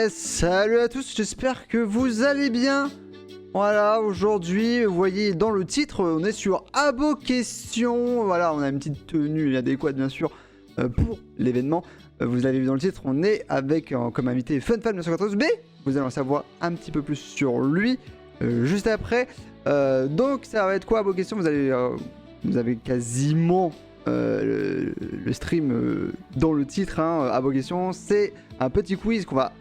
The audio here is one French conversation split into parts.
Salut à tous, j'espère que vous allez bien. Voilà, aujourd'hui, vous voyez dans le titre, on est sur Abo Question. Voilà, on a une petite tenue adéquate bien sûr pour l'événement. Vous l'avez vu dans le titre, on est avec comme invité FunFan 914B. Vous allez en savoir un petit peu plus sur lui juste après. Donc ça va être quoi Abo Question? Vous avez quasiment le stream dans le titre, Abo Question. C'est un petit quiz qu'on va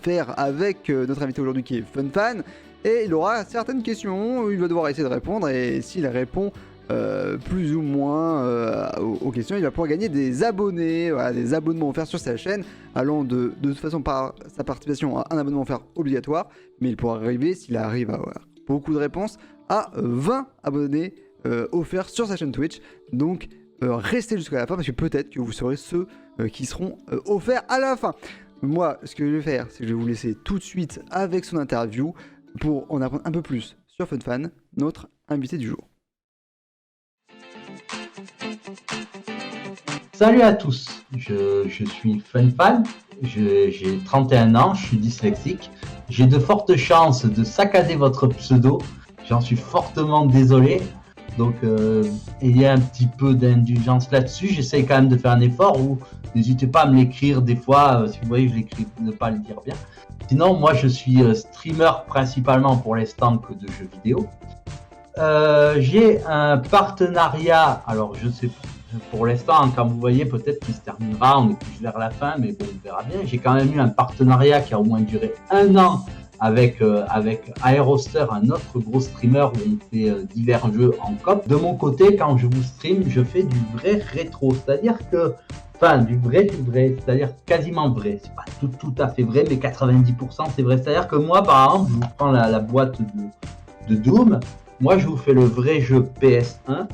faire avec notre invité aujourd'hui qui est FunFan. Et il aura certaines questions, il va devoir essayer de répondre, et s'il répond plus ou moins aux questions, il va pouvoir gagner des abonnés, voilà, des abonnements offerts sur sa chaîne, allant de toute façon par sa participation à un abonnement offert obligatoire, mais il pourra arriver, s'il arrive à avoir beaucoup de réponses, à 20 abonnés offerts sur sa chaîne Twitch. Donc restez jusqu'à la fin, parce que peut-être que vous serez ceux qui seront offerts à la fin. Moi, ce que je vais faire, c'est que je vais vous laisser tout de suite avec son interview, pour en apprendre un peu plus sur FunFan, notre invité du jour. Salut à tous, je suis FunFan, j'ai 31 ans, je suis dyslexique. J'ai de fortes chances de saccader votre pseudo, j'en suis fortement désolé. Donc il y a un petit peu d'indulgence là-dessus, j'essaye quand même de faire un effort, ou n'hésitez pas à me l'écrire des fois, si vous voyez que je l'écris, ne pas le dire bien. Sinon, moi je suis streamer principalement pour l'instant que de jeux vidéo. J'ai un partenariat, alors je sais pour l'instant, quand vous voyez, peut-être qu'il se terminera, on est plus vers la fin, mais bon, on verra bien. J'ai quand même eu un partenariat qui a au moins duré 1 an avec Aeroster, un autre gros streamer où on fait divers jeux en coop. De mon côté, quand je vous stream, je fais du vrai rétro, c'est-à-dire que, enfin, du vrai, c'est-à-dire quasiment vrai. C'est pas tout à fait vrai, mais 90% c'est vrai. C'est-à-dire que moi, par exemple, je vous prends la boîte de Doom, moi je vous fais le vrai jeu PS1,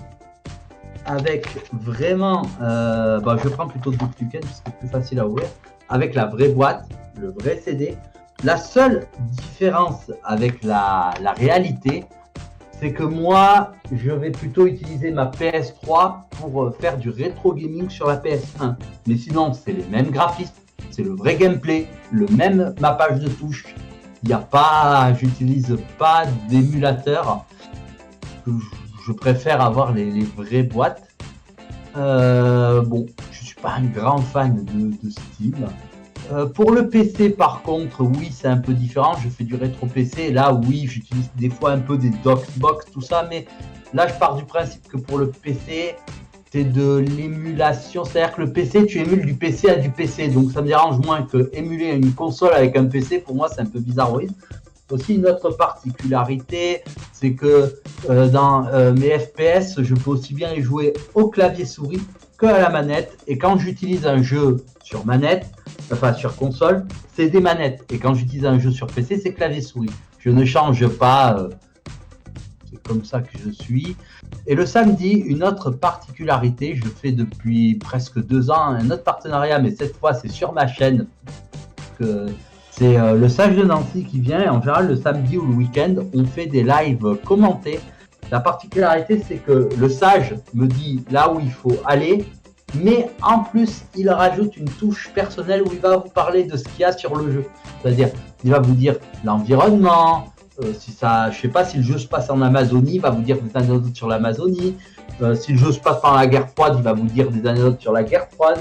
avec vraiment, je prends plutôt Duke Nukem parce que c'est plus facile à ouvrir, avec la vraie boîte, le vrai CD. La seule différence avec la réalité, c'est que moi, je vais plutôt utiliser ma PS3 pour faire du rétro gaming sur la PS1. Mais sinon, c'est les mêmes graphismes, c'est le vrai gameplay, le même mappage de touches. Il y a pas, j'utilise pas d'émulateur. Je préfère avoir les vraies boîtes. Bon, je suis pas un grand fan de Steam. Pour le PC, par contre, oui, c'est un peu différent. Je fais du rétro PC. Là, oui, j'utilise des fois un peu des DOSBox, tout ça. Mais là, je pars du principe que pour le PC, c'est de l'émulation. C'est-à-dire que le PC, tu émules du PC à du PC. Donc, ça me dérange moins que émuler une console avec un PC. Pour moi, c'est un peu bizarroïde. Aussi, une autre particularité, c'est que dans mes FPS, je peux aussi bien les jouer au clavier souris que à la manette. Et quand j'utilise un jeu sur manette, enfin sur console, c'est des manettes. Et quand j'utilise un jeu sur PC, c'est clavier souris. Je ne change pas, c'est comme ça que je suis. Et le samedi, une autre particularité, je fais depuis presque 2 ans un autre partenariat, mais cette fois c'est sur ma chaîne. C'est le Sage de Nancy qui vient, en général le samedi ou le week-end, on fait des lives commentés. La particularité, c'est que le Sage me dit là où il faut aller, mais en plus, il rajoute une touche personnelle où il va vous parler de ce qu'il y a sur le jeu. C'est-à-dire, il va vous dire l'environnement, si ça, je sais pas, si le jeu se passe en Amazonie, il va vous dire des anecdotes sur l'Amazonie. Si le jeu se passe pendant la guerre froide, il va vous dire des anecdotes sur la guerre froide.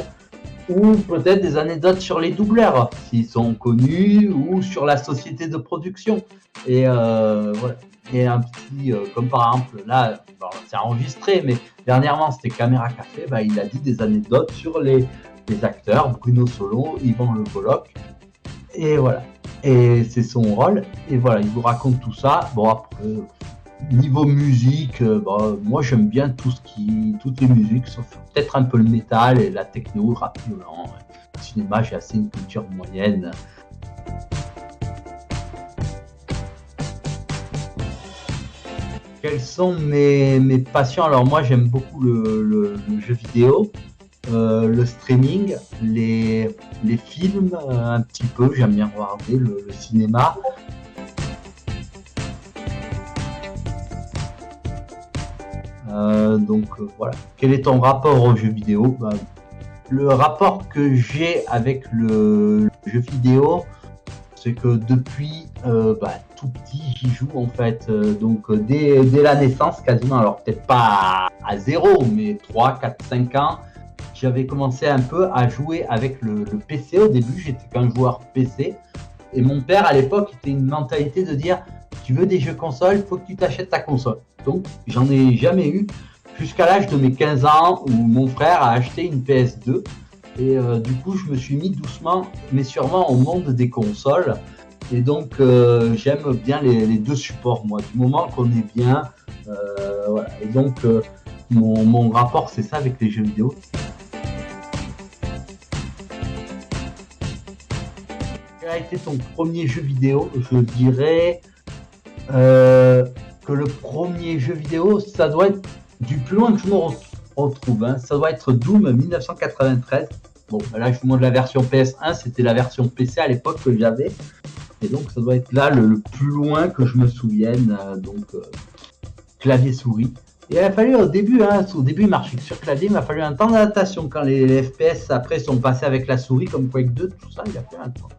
Ou peut-être des anecdotes sur les doubleurs, s'ils sont connus, ou sur la société de production. Et voilà. Et un petit, comme par exemple, là, c'est enregistré, mais dernièrement, c'était Caméra Café, il a dit des anecdotes sur les acteurs, Bruno Solo, Yvan Le Bolloc, et voilà. Et c'est son rôle, et voilà, il vous raconte tout ça. Bon, après, niveau musique, moi j'aime bien toutes les musiques, sauf peut-être un peu le métal et la techno, rap violent. Le cinéma, j'ai assez une culture moyenne. Quelles sont mes passions? Alors moi j'aime beaucoup le jeu vidéo, le streaming, les films un petit peu, j'aime bien regarder le cinéma. Donc voilà. Quel est ton rapport aux jeux vidéo? le rapport que j'ai avec le jeu vidéo, c'est que depuis tout petit, j'y joue en fait. Donc dès la naissance quasiment, alors peut-être pas à 0, mais 3, 4, 5 ans, j'avais commencé un peu à jouer avec le PC. Au début, j'étais qu'un joueur PC. Et mon père, à l'époque, était une mentalité de dire, tu veux des jeux consoles, il faut que tu t'achètes ta console. Donc, j'en ai jamais eu jusqu'à l'âge de mes 15 ans où mon frère a acheté une PS2. Et du coup, je me suis mis doucement, mais sûrement au monde des consoles. Et donc, j'aime bien les deux supports, moi, du moment qu'on est bien. Voilà. Et donc, mon rapport, c'est ça avec les jeux vidéo. Quel a été ton premier jeu vidéo? Je dirais que le premier jeu vidéo, ça doit être du plus loin que je me retrouve. Hein. Ça doit être Doom 1993. Bon, là, je vous montre la version PS1, c'était la version PC à l'époque que j'avais. Et donc, ça doit être là le plus loin que je me souvienne. Clavier souris. Et il a fallu au début il marchait sur clavier, il m'a fallu un temps d'adaptation. Quand les FPS après sont passés avec la souris, comme Quake 2, tout ça, il a fallu un temps.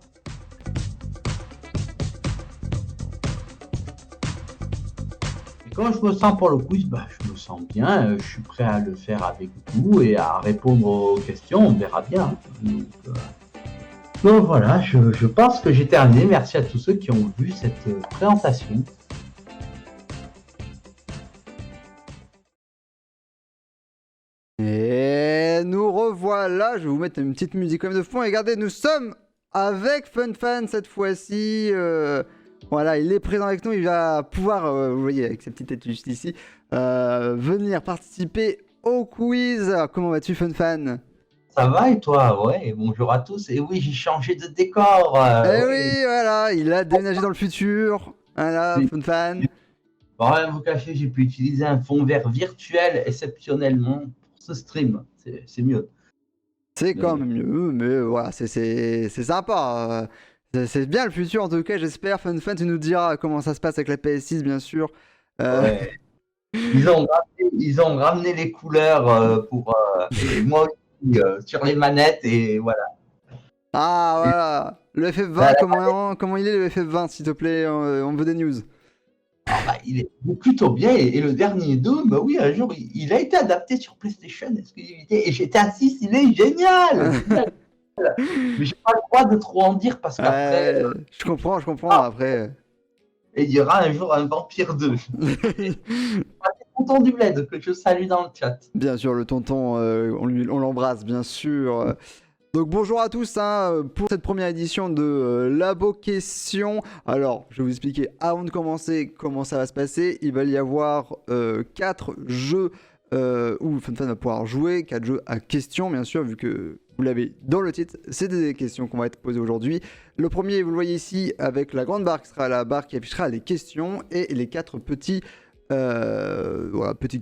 Et quand je me sens pour le quiz, je me sens bien, je suis prêt à le faire avec vous et à répondre aux questions, on verra bien. Donc voilà, je pense que j'ai terminé. Merci à tous ceux qui ont vu cette présentation. Et nous revoilà, je vais vous mettre une petite musique comme de fond et regardez, nous sommes avec FunFan cette fois-ci. Voilà, il est présent avec nous, il va pouvoir, vous voyez avec sa petite tête juste ici, venir participer au quiz. Comment vas-tu FunFan? Ça va et toi? Ouais, bonjour à tous. Et oui, j'ai changé de décor. Oui, voilà, il a déménagé dans le futur. Voilà, FunFan. Bon, rien vous cacher, j'ai pu utiliser un fond vert virtuel exceptionnellement pour ce stream. C'est mieux. C'est quand même mieux, mais voilà, c'est sympa. C'est bien le futur en tout cas, j'espère. FunFan, tu nous diras comment ça se passe avec la PS6, bien sûr. Ouais. Ils ont ramené les couleurs pour moi aussi sur les manettes et voilà. Ah voilà, le FF20, comment il est le FF20 s'il te plaît, on veut des news. Il est plutôt bien et le dernier Doom, oui, un jour, il a été adapté sur PlayStation exclusivité et GTA 6, il est génial. Mais j'ai pas le droit de trop en dire parce qu'après. Je comprends après. Et il y aura un jour un Vampire 2. C'est tonton du bled que je salue dans le chat. Bien sûr, le tonton, on l'embrasse, bien sûr. Donc bonjour à tous pour cette première édition de Labo Question. Alors, je vais vous expliquer avant de commencer comment ça va se passer. Il va y avoir 4 jeux où FunFan va pouvoir jouer, 4 jeux à questions, bien sûr, vu que vous l'avez dans le titre. C'est des questions qu'on va être posées aujourd'hui. Le premier, vous le voyez ici, avec la grande barre qui sera la barre qui affichera les questions et les 4 petits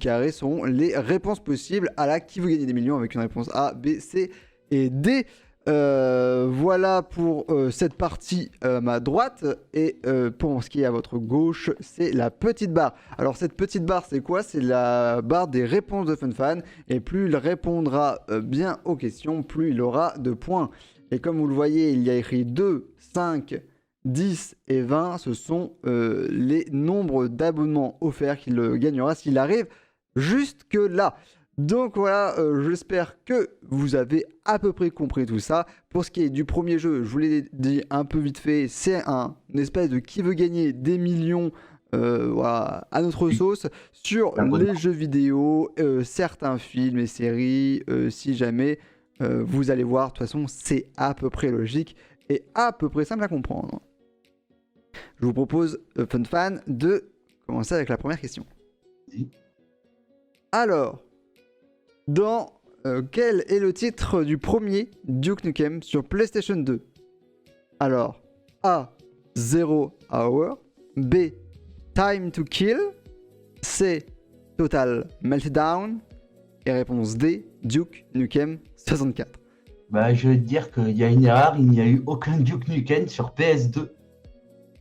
carrés sont les réponses possibles à la qui veut gagner des millions avec une réponse A, B, C et D. Voilà pour cette partie à ma droite et pour ce qui est à votre gauche, c'est la petite barre. Alors cette petite barre, c'est quoi? C'est la barre des réponses de FunFan et plus il répondra bien aux questions, plus il aura de points. Et comme vous le voyez, il y a écrit 2, 5, 10 et 20, ce sont les nombres d'abonnements offerts qu'il gagnera s'il arrive jusque là. Donc voilà, j'espère que vous avez à peu près compris tout ça. Pour ce qui est du premier jeu, je vous l'ai dit un peu vite fait, c'est une espèce de qui veut gagner des millions à notre sauce sur les jeux vidéo, certains films et séries, si jamais vous allez voir, de toute façon c'est à peu près logique et à peu près simple à comprendre. Je vous propose, FunFan, de commencer avec la première question. Alors, quel est le titre du premier Duke Nukem sur PlayStation 2? Alors, A. Zero Hour, B. Time to Kill, C. Total Meltdown et réponse D. Duke Nukem 64. Je vais te dire qu'il y a une erreur, il n'y a eu aucun Duke Nukem sur PS2.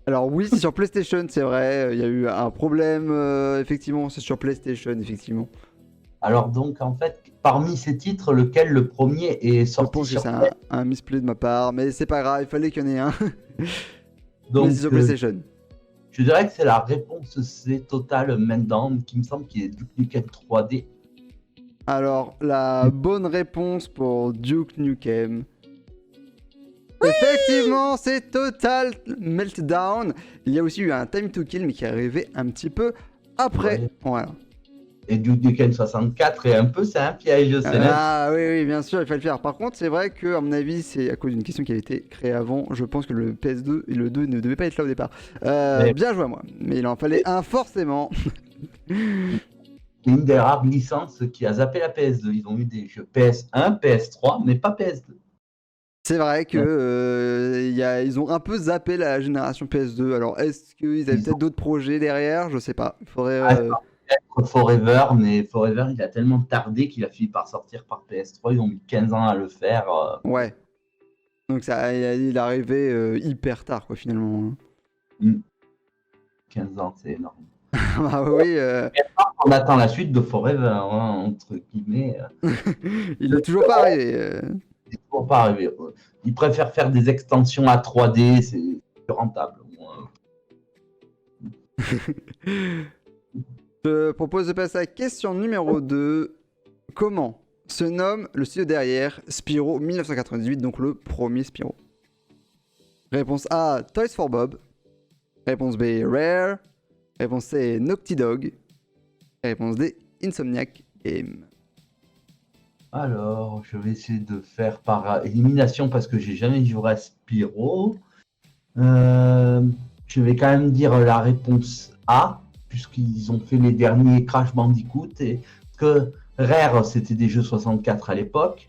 Alors oui, c'est sur PlayStation, c'est vrai, il y a eu un problème, effectivement, c'est sur PlayStation, effectivement. Alors donc en fait, parmi ces titres, lequel le premier est Je sorti pense que sur c'est PS? un misplay de ma part, mais c'est pas grave, il fallait qu'il y en ait un. Mais Donc c'est sur PlayStation. je dirais que c'est la réponse C, Total Man Down, qui me semble qu'il est Duke Nukem 3D. Alors, la bonne réponse pour Duke Nukem. Effectivement, c'est Total Meltdown. Il y a aussi eu un Time to Kill, mais qui est arrivé un petit peu après. Ouais. Voilà. Et Duke Nukem 64 est un peu, c'est un piège, c'est même. Ah oui, oui, bien sûr, il fallait le faire. Par contre, c'est vrai que, à mon avis, c'est à cause d'une question qui avait été créée avant. Je pense que le PS2 et le 2 ne devaient pas être là au départ. Mais- Bien joué à moi. Mais il en fallait un forcément. C'est une des rares licences qui a zappé la PS2. Ils ont eu des jeux PS1, PS3, mais pas PS2. C'est vrai que Ouais. ils ont un peu zappé la génération PS2. Alors, est-ce qu'ils avaient Ils peut-être d'autres projets derrière? Je sais pas. Il faudrait. Ah, ça aurait pu être Forever, mais Forever, il a tellement tardé qu'il a fini par sortir par PS3. Ils ont mis 15 ans à le faire. Ouais. Donc ça, il est arrivé hyper tard, quoi, finalement. 15 ans, c'est énorme. Ah oui, On attend la suite de Forever, hein, entre guillemets. il est toujours pas arrivé. C'est toujours pas arrivé. Ils préfèrent faire des extensions à 3D, c'est plus rentable. Je propose de passer à la question numéro 2. Comment se nomme le studio derrière Spyro 1998, donc le premier Spyro? Réponse A, Toys for Bob. Réponse B, Rare. Réponse C, Naughty Dog. Réponse D, Insomniac Game. Alors, je vais essayer de faire par élimination parce que j'ai jamais joué à Spyro. Je vais quand même dire la réponse A, puisqu'ils ont fait les derniers Crash Bandicoot. Et que Rare, c'était des jeux 64 à l'époque.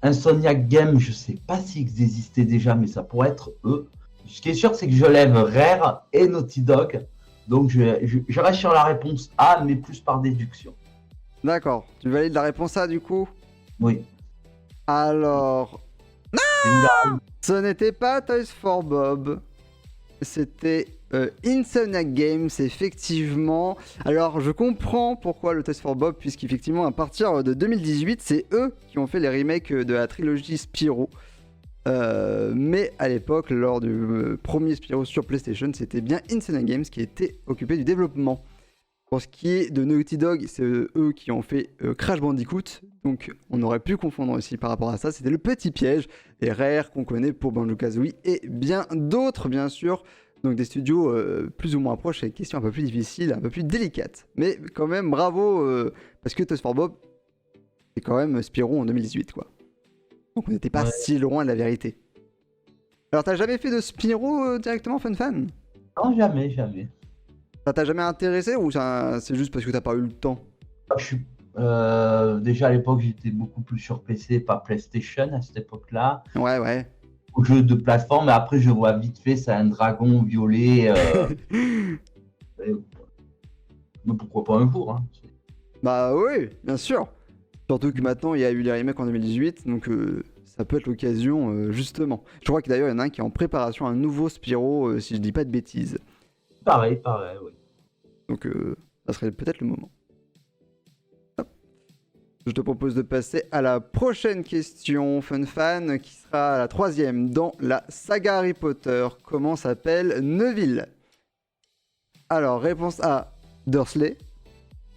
Insomniac Game, je sais pas s'ils existaient déjà, mais ça pourrait être eux. Ce qui est sûr, c'est que je lève Rare et Naughty Dog. Donc, je reste sur la réponse A, mais plus par déduction. D'accord, tu valides la réponse A du coup? Oui. Alors, C'est où la- ce n'était pas Toys for Bob. C'était Insomniac Games, effectivement. Alors, je comprends pourquoi le Toys for Bob, puisqu'effectivement, à partir de 2018, c'est eux qui ont fait les remakes de la trilogie Spyro. Mais à l'époque, lors du premier Spyro sur PlayStation, c'était bien Insomniac Games qui était occupé du développement. Pour ce qui est de Naughty Dog, c'est eux qui ont fait Crash Bandicoot, donc on aurait pu confondre aussi par rapport à ça, c'était le petit piège, et Rare qu'on connaît pour Banjo-Kazooie, et bien d'autres bien sûr, donc des studios plus ou moins proches, avec des questions un peu plus difficiles, un peu plus délicates. Mais quand même, bravo, parce que Toys for Bob, c'est quand même Spyro en 2018, quoi. Donc on n'était pas Ouais. si loin de la vérité. Alors t'as jamais fait de Spyro directement, FunFan? Non, jamais, jamais. Ça t'a jamais intéressé ou c'est juste parce que t'as pas eu le temps? Je suis, déjà à l'époque, j'étais beaucoup plus sur PC, pas PlayStation à cette époque-là. Ouais, ouais. Au jeu de plateforme, et après, je vois vite fait, c'est un dragon violet. Et- mais pourquoi pas un jour, hein. Bah oui, bien sûr. Surtout que maintenant il y a eu les remakes en 2018, donc ça peut être l'occasion justement. Je crois que d'ailleurs il y en a un qui est en préparation, un nouveau Spyro, si je dis pas de bêtises. Pareil, oui. Donc ça serait peut-être le moment. Hop. Je te propose de passer à la prochaine question, FunFan, qui sera la troisième dans la saga Harry Potter. Comment s'appelle Neville? Alors, réponse A, Dursley.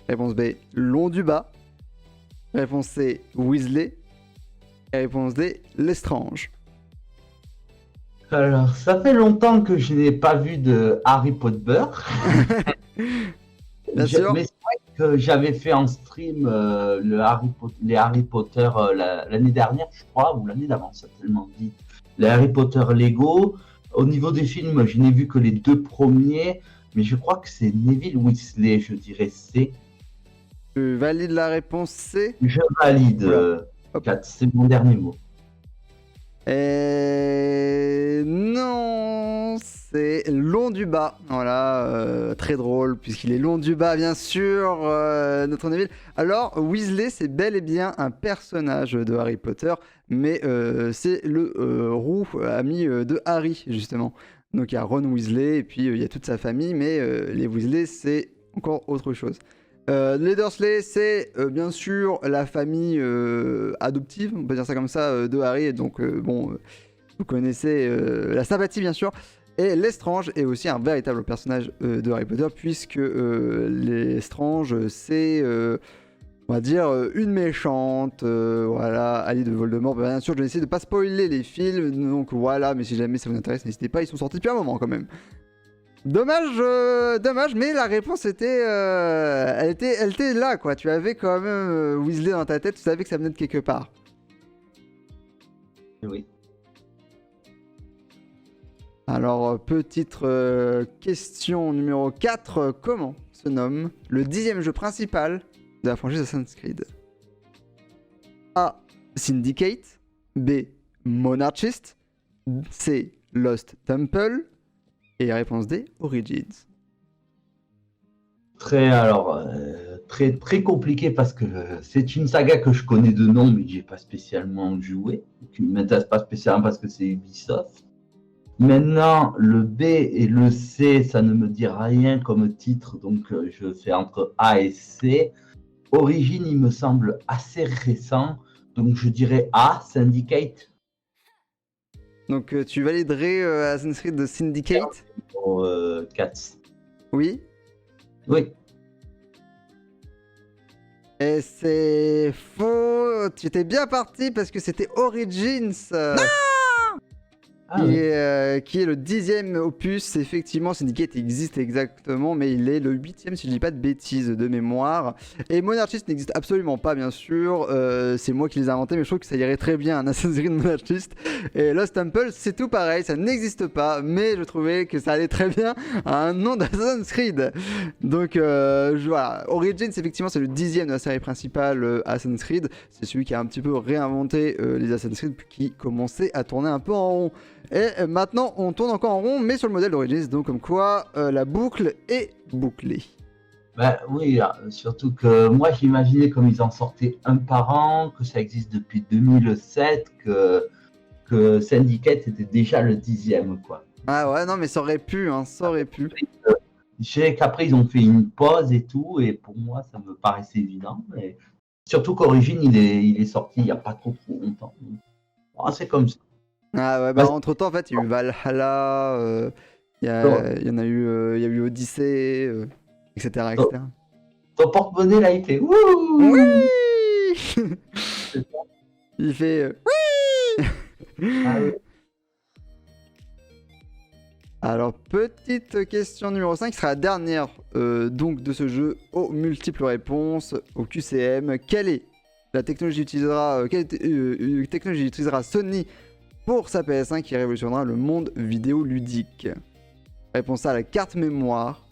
Réponse B, Londubat. Réponse C, Weasley. Et réponse D, Lestrange. Alors, ça fait longtemps que je n'ai pas vu de Harry Potter. Bien sûr. Mais c'est vrai que j'avais fait en stream les Harry Potter l'année dernière, je crois, ou l'année d'avant, ça tellement dit. Les Harry Potter Lego. Au niveau des films, je n'ai vu que les deux premiers, mais je crois que c'est Neville Weasley, je dirais C. Tu valides la réponse C. Je valide. Hop. C'est mon dernier mot. Et non, c'est Londubat. Voilà, très drôle puisqu'il est Londubat bien sûr, notre Neville. Alors Weasley, c'est bel et bien un personnage de Harry Potter, mais c'est le roux ami de Harry justement. Donc il y a Ron Weasley et puis il y a toute sa famille, mais les Weasley c'est encore autre chose. Les Dursley, c'est bien sûr la famille adoptive, on peut dire ça comme ça, de Harry. Donc, vous connaissez la sympathie, bien sûr. Et Lestrange est aussi un véritable personnage de Harry Potter, puisque Lestrange, c'est, on va dire, une méchante, voilà, alliée de Voldemort. Bien sûr, je vais essayer de ne pas spoiler les films, donc voilà, mais si jamais ça vous intéresse, n'hésitez pas, ils sont sortis depuis un moment quand même. Dommage, mais la réponse était, elle était là, quoi. Tu avais quand même Weasley dans ta tête, tu savais que ça venait de quelque part. Oui. Alors, petite question numéro 4. Comment se nomme le 10e jeu principal de la franchise Assassin's Creed? A. Syndicate. B. Monarchist. C. Lost Temple. Et réponse D. Origins. Très très compliqué parce que c'est une saga que je connais de nom, mais j'ai pas spécialement joué, qui ne m'intéresse pas spécialement parce que c'est Ubisoft. Maintenant, le B et le C, ça ne me dit rien comme titre, donc je fais entre A et C. Origin, il me semble assez récent, donc je dirais A, Syndicate. Donc tu validerais Assassin's Creed de Syndicate? 4. Oui. Oui. Et c'est faux. Tu étais bien parti parce que c'était Origins. Ah, oui. Qui est le 10e opus. Effectivement, Syndicate existe exactement, mais il est le 8e, si je dis pas de bêtises, de mémoire. Et Monarchist n'existe absolument pas, bien sûr. C'est moi qui les ai inventés, mais je trouve que ça irait très bien un Assassin's Creed Monarchist. Et Lost Temple, c'est tout pareil, ça n'existe pas, mais je trouvais que ça allait très bien à un nom d'Assassin's Creed. Donc voilà, Origins, effectivement, c'est le 10e de la série principale Assassin's Creed. C'est celui qui a un petit peu réinventé les Assassin's Creed qui commençaient à tourner un peu en rond. Et maintenant, on tourne encore en rond, mais sur le modèle d'Origins, donc comme quoi la boucle est bouclée. Ben, oui, surtout que moi j'imaginais comme ils en sortaient un par an, que ça existe depuis 2007, que Syndicate était déjà le 10e, quoi. Ah ouais, non, mais ça aurait pu, hein, ça aurait pu. Je sais qu'après ils ont fait une pause et tout, et pour moi ça me paraissait évident. Mais... surtout qu'Origin il est sorti il n'y a pas trop longtemps. Oh, c'est comme ça. Ah ouais, bah entre temps, en fait, il y a eu Valhalla, il y en a eu, il y a eu Odyssey, etc. etc. Ton porte-monnaie là il fait wouh. Oui. Il fait oui. Ah oui. Alors, petite question numéro 5, qui sera la dernière donc de ce jeu aux multiples réponses, au QCM. Quelle est la technologie quelle technologie utilisera Sony pour sa PS5 qui révolutionnera le monde vidéoludique? Réponse A, la carte mémoire.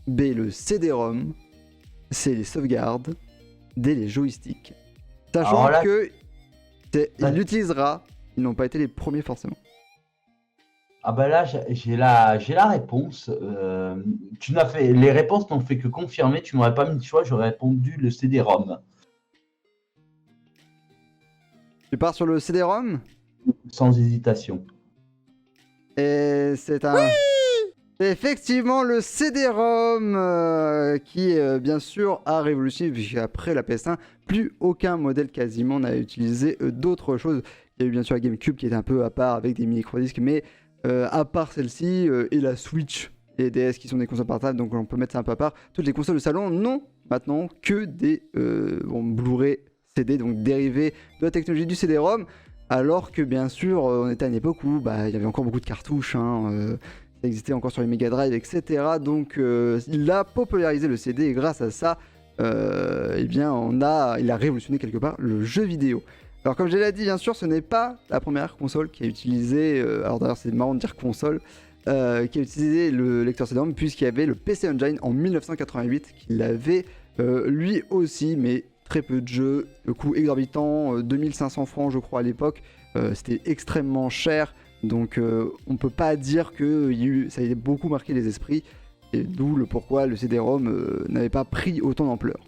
B, le CD-ROM. C, les sauvegardes. D, les joysticks. Sachant là... que il l'utilisera, ils n'ont pas été les premiers forcément. Ah ben là, j'ai la réponse. Tu n'as fait, les réponses n'ont fait que confirmer. Tu m'aurais pas mis de choix, j'aurais répondu le CD-ROM. Tu pars sur le CD-ROM? Sans hésitation. Et c'est un... Oui, c'est effectivement le CD-ROM qui, bien sûr, a révolutionné, puisqu'après la PS1, plus aucun modèle quasiment n'a utilisé d'autres choses. Il y a eu bien sûr la GameCube qui était un peu à part avec des micro-disques, mais à part celle-ci et la Switch et DS qui sont des consoles portables, donc on peut mettre ça un peu à part. Toutes les consoles de salon n'ont maintenant que des Blu-ray CD, donc dérivés de la technologie du CD-ROM. Alors que bien sûr, on était à une époque où il y avait encore beaucoup de cartouches, ça existait encore sur les Mega Drive, etc. Donc il a popularisé le CD et grâce à ça, eh bien, il a révolutionné quelque part le jeu vidéo. Alors comme je l'ai dit, bien sûr, ce n'est pas la première console qui a utilisé, alors d'ailleurs c'est marrant de dire console, qui a utilisé le lecteur CD-ROM, puisqu'il y avait le PC Engine en 1988 qui l'avait lui aussi, mais très peu de jeux, le coût exorbitant, 2500 francs je crois à l'époque, c'était extrêmement cher, donc on peut pas dire que ça ait beaucoup marqué les esprits, et d'où le pourquoi le CD-ROM n'avait pas pris autant d'ampleur.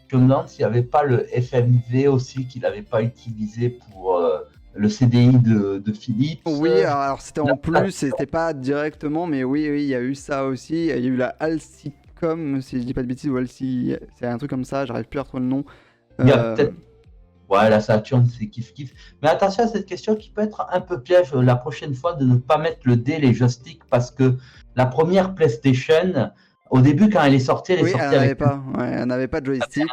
Je me demande s'il n'y avait pas le FMV aussi qu'il n'avait pas utilisé pour le CDI de Philips. Oui, alors c'était en plus, c'était pas directement, mais oui, il y a eu ça aussi, il y a eu la Capcom, si je dis pas de bêtises, ou si c'est un truc comme ça, j'arrive plus à retrouver le nom. Il y a peut-être. Ouais, la Saturn, c'est kiff-kiff. Mais attention à cette question qui peut être un peu piège la prochaine fois de ne pas mettre le D, les joysticks, parce que la première PlayStation, au début, quand elle est sortie, elle est sortie avec. Elle n'avait pas de joystick.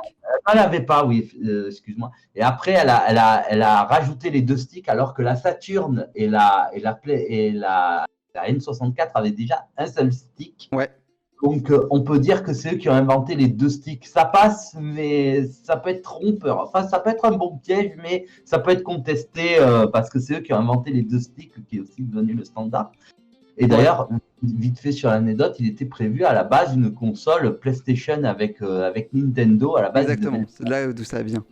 Elle n'avait pas, oui, excuse-moi. Et après, elle a rajouté les 2 sticks, alors que la Saturn et la N64 avaient déjà un seul stick. Ouais. Donc, on peut dire que c'est eux qui ont inventé les 2 sticks. Ça passe, mais ça peut être trompeur. Enfin, ça peut être un bon piège, mais ça peut être contesté parce que c'est eux qui ont inventé les 2 sticks, qui est aussi devenu le standard. Et d'ailleurs, vite fait sur l'anecdote, il était prévu à la base une console PlayStation avec Nintendo. À la base, exactement, c'est là d'où ça vient.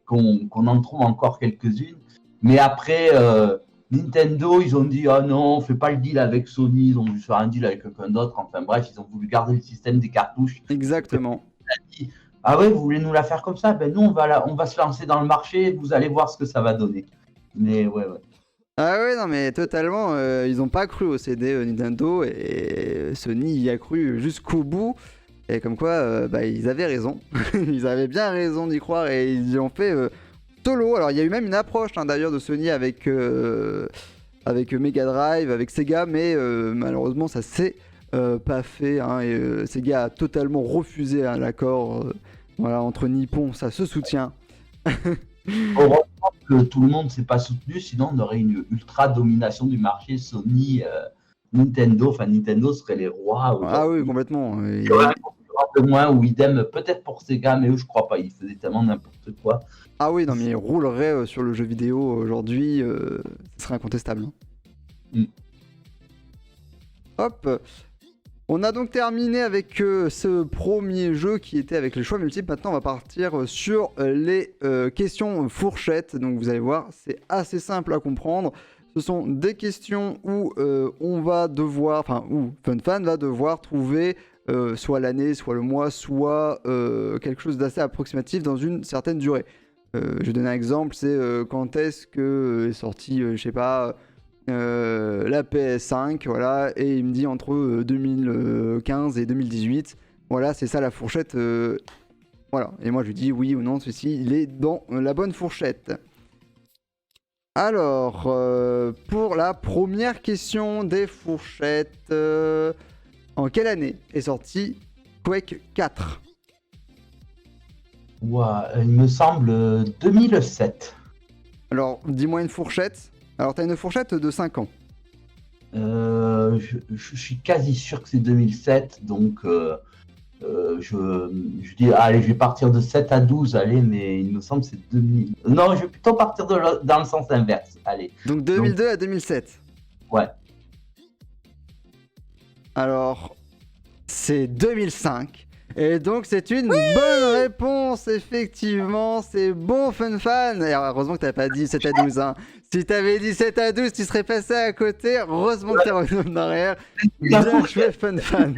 Qu'on en trouve encore quelques-unes. Mais après... Nintendo, ils ont dit ah non, on fait pas le deal avec Sony, ils ont voulu faire un deal avec quelqu'un d'autre. Enfin bref, ils ont voulu garder le système des cartouches. Exactement. Dit, ah ouais, vous voulez nous la faire comme ça? Ben nous, on va se lancer dans le marché, vous allez voir ce que ça va donner. Mais ouais. Ah ouais, non mais totalement, ils ont pas cru au CD Nintendo et Sony y a cru jusqu'au bout. Et comme quoi, ils avaient raison. Ils avaient bien raison d'y croire et ils y ont fait... solo. Alors il y a eu même une approche d'ailleurs de Sony avec Mega Drive, avec Sega, mais malheureusement ça s'est pas fait. Et Sega a totalement refusé l'accord. Voilà, entre Nippon, ça se soutient. Heureusement que tout le monde s'est pas soutenu, sinon on aurait une ultra domination du marché Sony, Nintendo. Enfin Nintendo serait les rois. Ah oui, complètement. De moins ou idem peut-être pour Sega, mais eux je crois pas, ils faisaient tellement n'importe quoi. Ah oui, non mais ils rouleraient sur le jeu vidéo aujourd'hui, ce serait incontestable. Hop, on a donc terminé avec ce premier jeu qui était avec les choix multiples. Maintenant on va partir sur les questions fourchettes. Donc vous allez voir, c'est assez simple à comprendre. Ce sont des questions où on va devoir, où FunFan va devoir trouver soit l'année, soit le mois, soit quelque chose d'assez approximatif dans une certaine durée. Je vais donner un exemple, c'est quand est-ce que est sorti, je sais pas, la PS5, voilà, et il me dit entre 2015 et 2018, voilà, c'est ça la fourchette, voilà, et moi je lui dis oui ou non, ceci, il est dans la bonne fourchette. Alors, pour la première question des fourchettes, en quelle année est sorti Quake 4 ? Il me semble 2007. Alors, dis-moi une fourchette. Alors, t'as une fourchette de 5 ans. Je suis quasi sûr que c'est 2007, donc je dis, allez, je vais partir de 7 à 12, allez, mais il me semble que c'est 2000. Non, je vais plutôt partir dans le sens inverse, allez. Donc 2002 à 2007. Ouais. Alors, c'est 2005. Et donc c'est une bonne réponse, effectivement, c'est bon FunFan. Et heureusement que t'as pas dit 7 à 12, hein. Si t'avais dit 7 à 12, tu serais passé à côté. Heureusement que t'es revenu en arrière. Bien joué FunFan.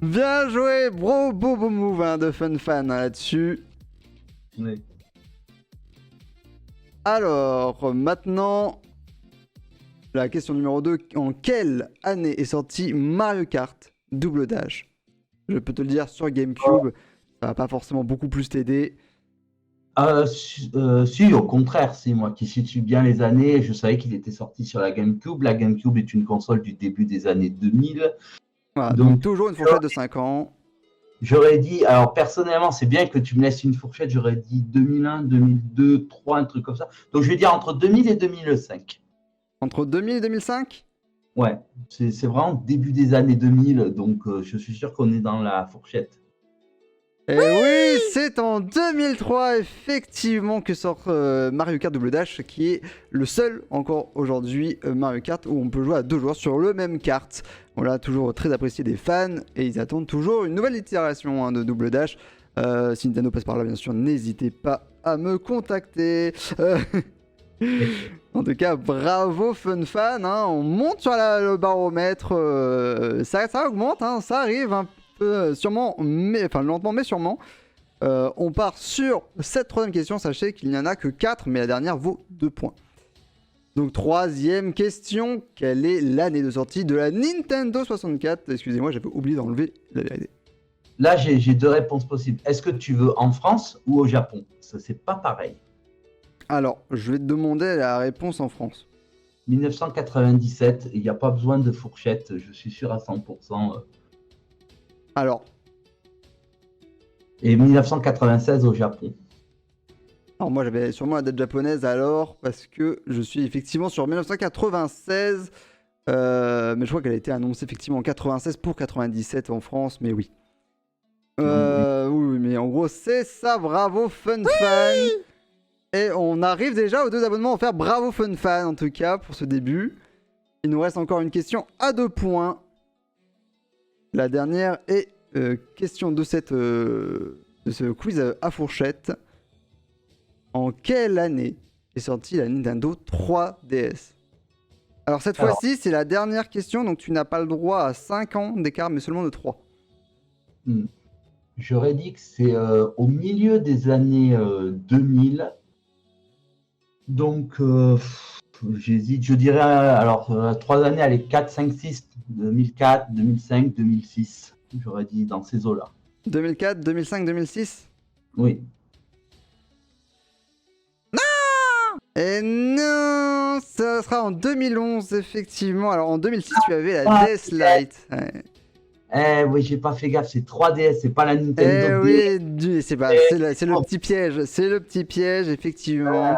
Bien joué, beau move de FunFan là-dessus. Oui. Alors, maintenant, la question numéro 2. En quelle année est sorti Mario Kart Double Dash ? Je peux te le dire, sur GameCube, ça va pas forcément beaucoup plus t'aider. Si, au contraire, c'est moi qui situe bien les années. Je savais qu'il était sorti sur la GameCube. La GameCube est une console du début des années 2000. Voilà, donc toujours une fourchette de 5 ans. J'aurais dit, alors personnellement, c'est bien que tu me laisses une fourchette, j'aurais dit 2001, 2002, 2003, un truc comme ça. Donc je vais dire entre 2000 et 2005. Entre 2000 et 2005 ? Ouais, c'est vraiment début des années 2000, donc je suis sûr qu'on est dans la fourchette. Et oui, c'est en 2003 effectivement que sort Mario Kart Double Dash, qui est le seul encore aujourd'hui Mario Kart où on peut jouer à 2 joueurs sur le même kart. Voilà, toujours très apprécié des fans et ils attendent toujours une nouvelle itération de Double Dash. Si Nintendo passe par là, bien sûr, n'hésitez pas à me contacter. En tout cas, bravo FunFan, hein, on monte sur le baromètre, ça augmente, hein, ça arrive un peu sûrement, lentement mais sûrement. On part sur cette troisième question, sachez qu'il n'y en a que 4, mais la dernière vaut 2 points. Donc troisième question, quelle est l'année de sortie de la Nintendo 64 ? Excusez-moi, j'avais oublié d'enlever la vérité. Là, j'ai deux réponses possibles. Est-ce que tu veux en France ou au Japon? Ça, c'est pas pareil. Alors, je vais te demander la réponse en France. 1997, il n'y a pas besoin de fourchette, je suis sûr à 100%. Alors, Et 1996 au Japon. moi j'avais sûrement la date japonaise alors, parce que je suis effectivement sur 1996. Mais je crois qu'elle a été annoncée effectivement en 96 pour 97 en France, mais oui. Oui, mais en gros, c'est ça, bravo FunFan. Et on arrive déjà aux 2 abonnements offerts. Bravo FunFan en tout cas pour ce début. Il nous reste encore une question à 2 points. La dernière est question de ce quiz à fourchette. En quelle année est sortie la Nintendo 3DS? Alors cette fois-ci, c'est la dernière question, donc tu n'as pas le droit à 5 ans d'écart, mais seulement de 3. J'aurais dit que c'est au milieu des années 2000. Donc, j'hésite. Je dirais, alors, 3 années, allez, 4, 5, 6, 2004, 2005, 2006. J'aurais dit dans ces eaux-là. 2004, 2005, 2006? Oui. Et non, ça sera en 2011, effectivement. Alors en 2006, tu avais la DS Lite. Ouais. Oui, j'ai pas fait gaffe, c'est 3DS, c'est pas la Nintendo DS. Oui, c'est le petit piège. C'est le petit piège, effectivement.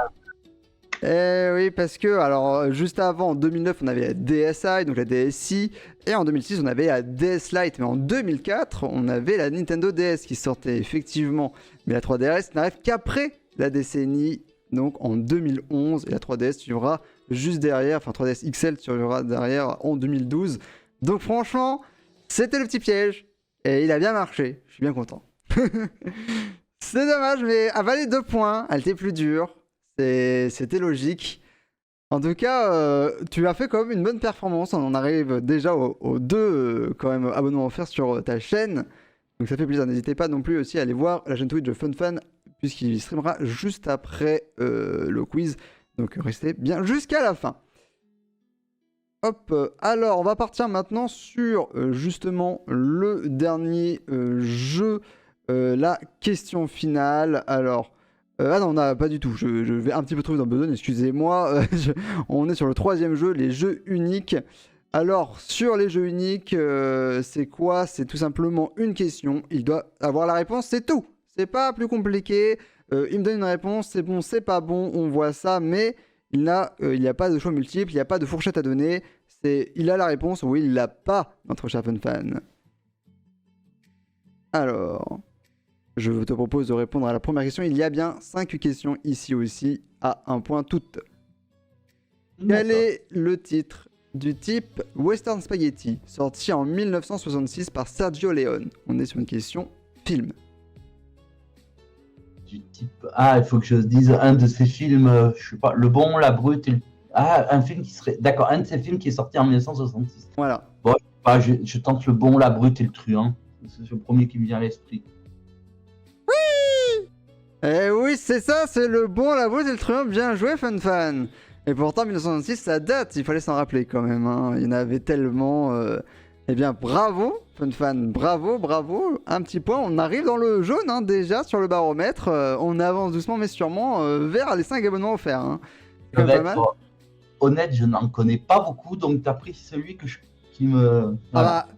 Oui, parce que, alors, juste avant, en 2009, on avait la DSi, donc la DSi. Et en 2006, on avait la DS Lite. Mais en 2004, on avait la Nintendo DS qui sortait, effectivement. Mais la 3DS n'arrive qu'après la décennie. Donc en 2011, et la 3DS suivra juste derrière, enfin 3DS XL suivra derrière en 2012. Donc franchement, c'était le petit piège, et il a bien marché, je suis bien content. C'est dommage, mais avaler 2 points, elle était plus dure, c'était logique. En tout cas, tu as fait quand même une bonne performance, on en arrive déjà aux 2 quand même abonnements offerts sur ta chaîne. Donc ça fait plaisir, n'hésitez pas non plus aussi à aller voir la chaîne Twitch de FunFan, puisqu'il streamera juste après le quiz. Donc restez bien jusqu'à la fin. Hop, alors on va partir maintenant sur justement le dernier jeu, la question finale. Alors, ah non, pas du tout, je vais un petit peu trop dans besoin, excusez-moi. On est sur le 3e jeu, les jeux uniques. Alors, sur les jeux uniques, c'est quoi? C'est tout simplement une question. Il doit avoir la réponse, c'est tout. C'est pas plus compliqué. Il me donne une réponse, c'est bon, c'est pas bon, on voit ça, mais il n'y a pas de choix multiples, il n'y a pas de fourchette à donner. Il a la réponse ou il l'a pas, notre cher FunFan. Alors, je te propose de répondre à la première question. Il y a bien 5 questions ici aussi, à 1 point toutes. Quel est le titre du type Western Spaghetti, sorti en 1966 par Sergio Leone? On est sur une question film. Du type... Ah, il faut que je dise un de ces films, je sais pas, Le Bon, la Brute et le... Ah, un film qui serait... D'accord, un de ces films qui est sorti en 1966. Voilà. Bon, je tente Le Bon, la Brute et le Truand. C'est le premier qui me vient à l'esprit. Oui! Eh oui, c'est ça, c'est Le Bon, la Brute et le Truand. Bien joué, FunFan. Et pourtant, 1966, ça date, il fallait s'en rappeler quand même. Hein. Il y en avait tellement... Eh bien, bravo, FunFan, bravo, bravo. Un petit point, on arrive dans le jaune hein, déjà sur le baromètre. On avance doucement mais sûrement vers les 5 abonnements offerts. Hein. Je vais être honnête, je n'en connais pas beaucoup, donc tu as pris celui qui me... Voilà. Ah bah,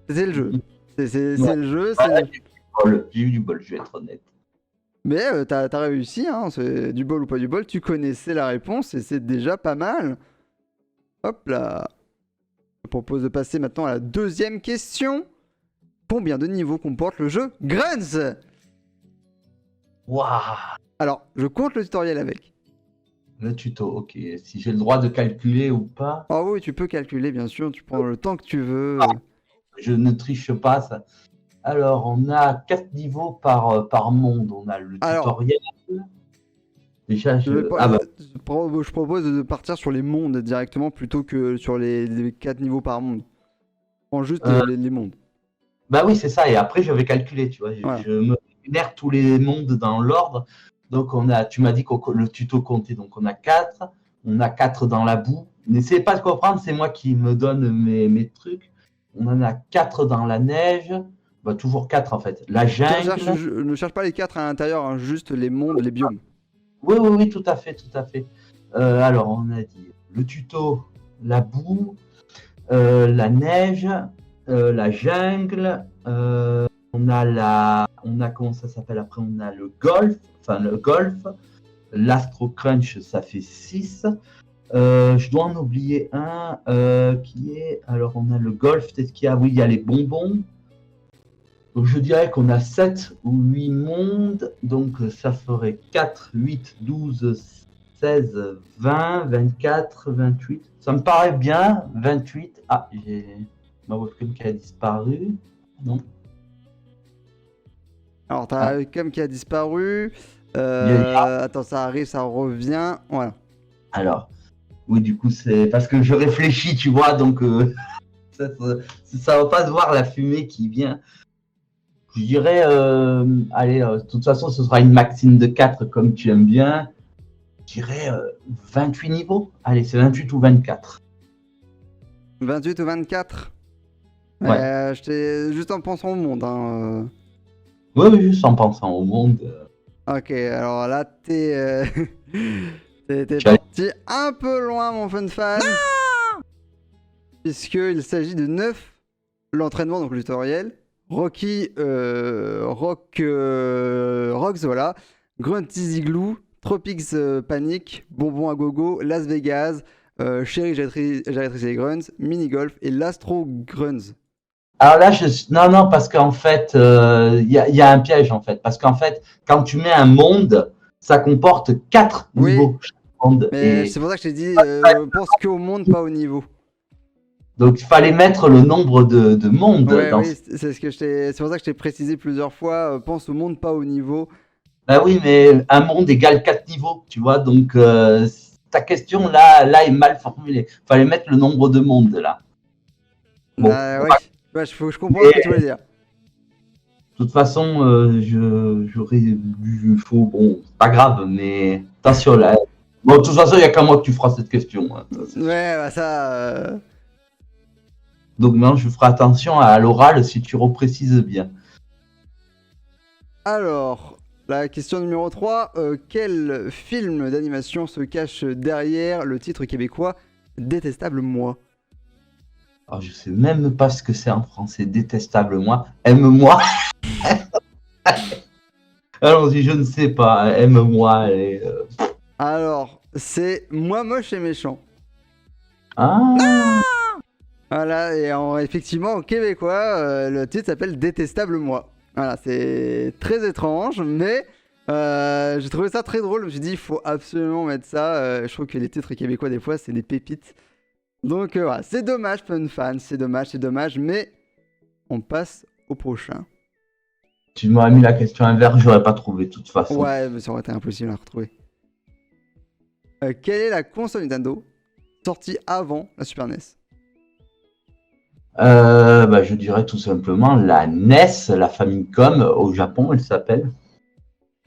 c'est le jeu. C'est le jeu. Voilà, j'ai eu du bol, je vais être honnête. Mais t'as réussi, hein, c'est du bol ou pas du bol, tu connaissais la réponse et c'est déjà pas mal. Hop là. Je propose de passer maintenant à la 2e question. Combien de niveaux comporte le jeu Grunts? Waouh. Alors, je compte le tutoriel avec. Le tuto, ok. Si j'ai le droit de calculer ou pas. Ah oui, tu peux calculer, bien sûr, tu prends le temps que tu veux. Je ne triche pas, ça. Alors, on a 4 niveaux par monde. On a le tutoriel. Déjà, je propose de partir sur les mondes directement plutôt que sur les 4 niveaux par monde. Prends juste les mondes. Bah oui, c'est ça. Et après, je vais calculer, tu vois. Voilà. Je me génère tous les mondes dans l'ordre. Donc, tu m'as dit que le tuto comptait. Donc, on a 4. On a 4 dans la boue. N'essayez pas de comprendre, c'est moi qui me donne mes trucs. On en a 4 dans la neige. Bah, toujours 4 en fait. La Ne cherche pas les 4 à l'intérieur, hein, juste les mondes, les biomes. Oui, oui, oui, tout à fait, tout à fait. Alors, on a dit le tuto, la boue, la neige, la jungle, on a comment ça s'appelle après, on a le golf, l'Astro Crunch, ça fait 6. Je dois en oublier un qui est, alors on a le golf, peut-être qu'il y a, oui, il y a les bonbons. Donc je dirais qu'on a 7 ou 8 mondes, donc ça ferait 4, 8, 12, 16, 20, 24, 28. Ça me paraît bien, 28. Ah, j'ai ma webcam qui a disparu. Non. Alors, t'as la webcam qui a disparu. Attends, ça arrive, ça revient. Voilà. Alors, oui, du coup, c'est parce que je réfléchis, tu vois, donc ça va pas se voir la fumée qui vient. Je dirais, allez, de toute façon, ce sera une maxime de 4 comme tu aimes bien. Je dirais 28 niveaux. Allez, c'est 28 ou 24. 28 ou 24. Ouais. Juste en pensant au monde. Hein. Oui, oui, juste en pensant au monde. Ok, alors là, t'es Tu as- parti un peu loin, mon fun fan. Puisqu'il s'agit de 9. L'entraînement, donc le tutoriel. Rocks, voilà. Grunty Igloo, Tropics Panic, Bonbon à Gogo, Las Vegas, Chérie, j'arrêterai les Grunts, Mini Golf et l'Astro Grunts. Alors là, non, parce qu'en fait, il y a un piège, en fait. Parce qu'en fait, quand tu mets un monde, ça comporte 4 Oui, niveaux. Chaque monde. mais c'est pour ça que je t'ai dit, pense qu'au monde, pas au niveau. Donc, il fallait mettre le nombre de mondes Ouais, dans oui, c'est pour ça que je t'ai précisé plusieurs fois, pense au monde, pas au niveau. Ben oui, mais un monde égale 4 niveaux, tu vois. Donc, ta question, là est mal formulée. Il fallait mettre le nombre de mondes, là. Bon, Ouais, je comprends ce que tu voulais dire. de toute façon, j'aurais dû faux. Bon, pas grave, mais attention là. Bon, de toute façon, il n'y a qu'à moi que tu feras cette question. Hein, Ouais, bah ça. Donc maintenant, je ferai attention à l'oral si tu reprécises bien. Alors, la question numéro 3. Quel film d'animation se cache derrière le titre québécois Détestable Moi? Alors, je sais même pas ce que c'est en français. Détestable moi. Aime-moi. Allons-y, je ne sais pas. Aime-moi. Alors, c'est Moi moche et méchant. Ah. Voilà, et effectivement, en québécois, le titre s'appelle Détestable Moi. Voilà, c'est très étrange, mais j'ai trouvé ça très drôle. Je me suis dit, il faut absolument mettre ça. Je trouve que les titres québécois, des fois, c'est des pépites. Donc voilà, c'est dommage, fun fan, c'est dommage, mais on passe au prochain. Tu m'aurais mis la question inverse, j'aurais pas trouvé de toute façon. Ouais, mais ça aurait été impossible à retrouver. Quelle est la console Nintendo sortie avant la Super NES? Bah, je dirais tout simplement la NES, la Famicom, au Japon, elle s'appelle.